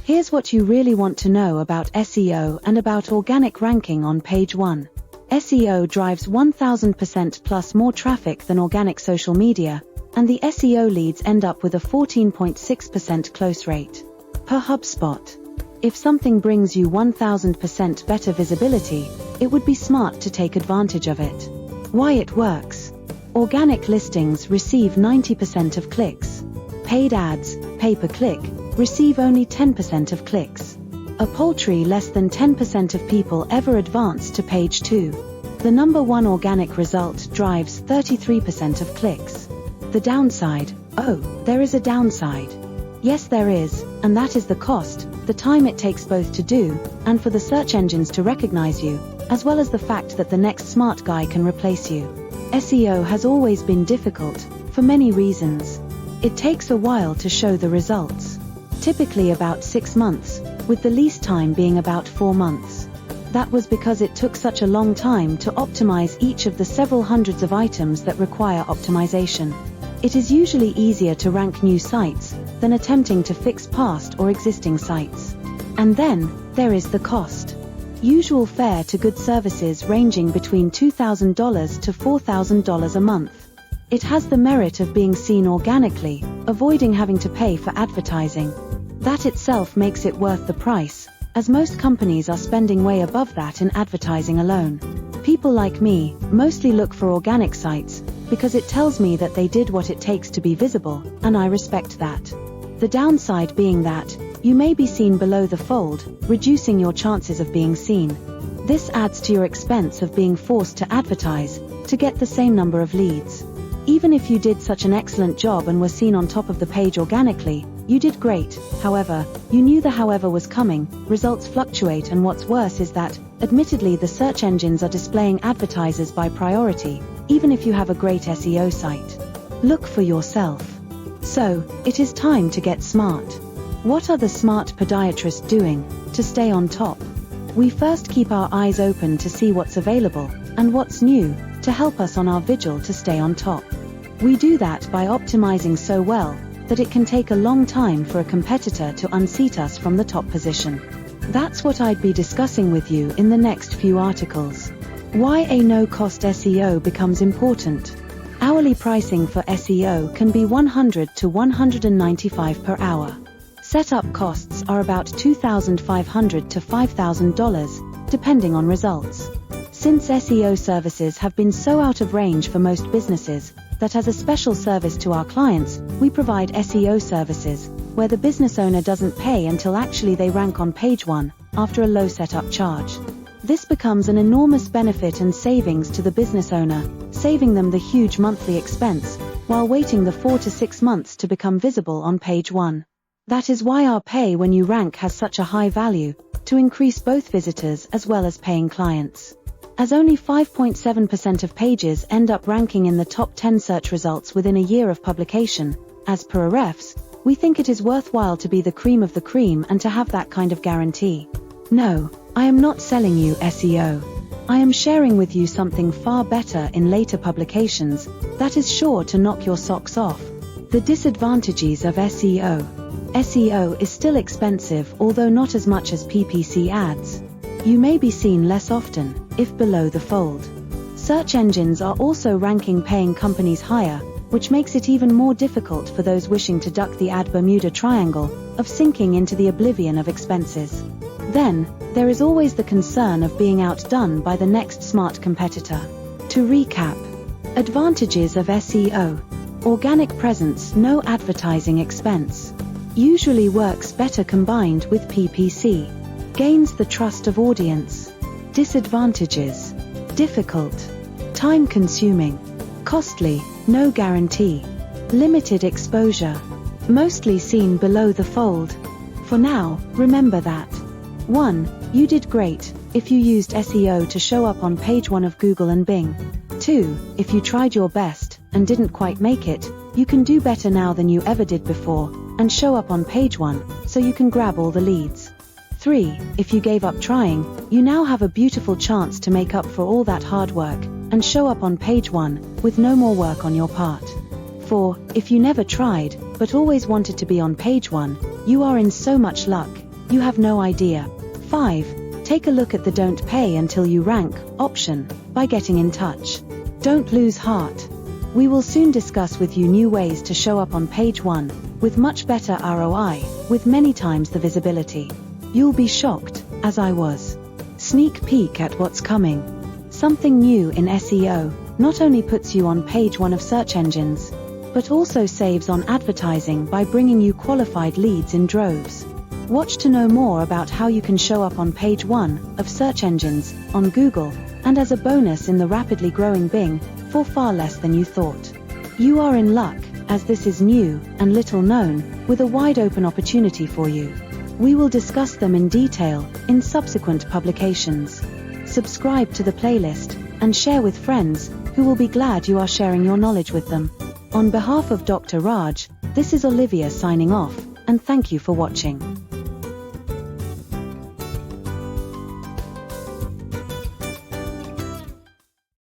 Here's what you really want to know about SEO and about organic ranking on page 1. SEO drives 1000% plus more traffic than organic social media, and the SEO leads end up with a 14.6% close rate. Per HubSpot. If something brings you 1000% better visibility, it would be smart to take advantage of it. Why it works. Organic listings receive 90% of clicks. Paid ads, pay-per-click, receive only 10% of clicks. A paltry less than 10% of people ever advance to page 2. The number 1 organic result drives 33% of clicks. The downside. Oh, there is a downside. Yes, there is, and that is the cost, the time it takes both to do, and for the search engines to recognize you, as well as the fact that the next smart guy can replace you. SEO has always been difficult, for many reasons. It takes a while to show the results. Typically about 6 months, with the least time being about 4 months. That was because it took such a long time to optimize each of the several hundreds of items that require optimization. It is usually easier to rank new sites than attempting to fix past or existing sites. And then, there is the cost. Usual fare to good services ranging between $2,000 to $4,000 a month. It has the merit of being seen organically, avoiding having to pay for advertising. That itself makes it worth the price, as most companies are spending way above that in advertising alone. People like me mostly look for organic sites, because it tells me that they did what it takes to be visible, and I respect that. The downside being that, you may be seen below the fold, reducing your chances of being seen. This adds to your expense of being forced to advertise, to get the same number of leads. Even if you did such an excellent job and were seen on top of the page organically, you did great. However, you knew the however was coming, results fluctuate, and what's worse is that, admittedly, the search engines are displaying advertisers by priority, even if you have a great SEO site. Look for yourself. So, it is time to get smart. What are the smart podiatrists doing to stay on top? We first keep our eyes open to see what's available and what's new to help us on our vigil to stay on top. We do that by optimizing so well that it can take a long time for a competitor to unseat us from the top position. That's what I'd be discussing with you in the next few articles. Why a no-cost SEO becomes important. Hourly pricing for SEO can be $100 to $195 per hour. Setup costs are about $2,500 to $5,000, depending on results. Since SEO services have been so out of range for most businesses, that as a special service to our clients, we provide SEO services, where the business owner doesn't pay until actually they rank on page 1, after a low setup charge. This becomes an enormous benefit and savings to the business owner, saving them the huge monthly expense, while waiting the 4 to 6 months to become visible on page 1. That is why our pay when you rank has such a high value, to increase both visitors as well as paying clients. As only 5.7% of pages end up ranking in the top 10 search results within a year of publication, as per Ahrefs, we think it is worthwhile to be the cream of the cream and to have that kind of guarantee. No, I am not selling you SEO. I am sharing with you something far better in later publications, that is sure to knock your socks off. The disadvantages of SEO. SEO is still expensive, although not as much as PPC ads. You may be seen less often, if below the fold. Search engines are also ranking paying companies higher, which makes it even more difficult for those wishing to duck the ad Bermuda Triangle, of sinking into the oblivion of expenses. Then, there is always the concern of being outdone by the next smart competitor. To recap. Advantages of SEO. Organic presence, no advertising expense. Usually works better combined with PPC. Gains the trust of audience. Disadvantages. Difficult. Time-consuming. Costly, no guarantee. Limited exposure. Mostly seen below the fold. For now, remember that. 1. You did great if you used SEO to show up on page 1 of Google and Bing. 2. If you tried your best and didn't quite make it, you can do better now than you ever did before, and show up on page 1, so you can grab all the leads. 3. If you gave up trying, you now have a beautiful chance to make up for all that hard work, and show up on page 1, with no more work on your part. 4. If you never tried, but always wanted to be on page 1, you are in so much luck. You have no idea. 5. Take a look at the "Don't pay until you rank" option by getting in touch. Don't lose heart. We will soon discuss with you new ways to show up on page 1 with much better ROI, with many times the visibility. You'll be shocked, as I was. Sneak peek at what's coming. Something new in SEO not only puts you on page 1 of search engines, but also saves on advertising by bringing you qualified leads in droves. Watch to know more about how you can show up on page 1 of search engines on Google, and as a bonus in the rapidly growing Bing, for far less than you thought. You are in luck, as this is new and little known, with a wide open opportunity for you. We will discuss them in detail in subsequent publications. Subscribe to the playlist and share with friends who will be glad you are sharing your knowledge with them. On behalf of Dr. Raj, this is Olivia signing off, and thank you for watching.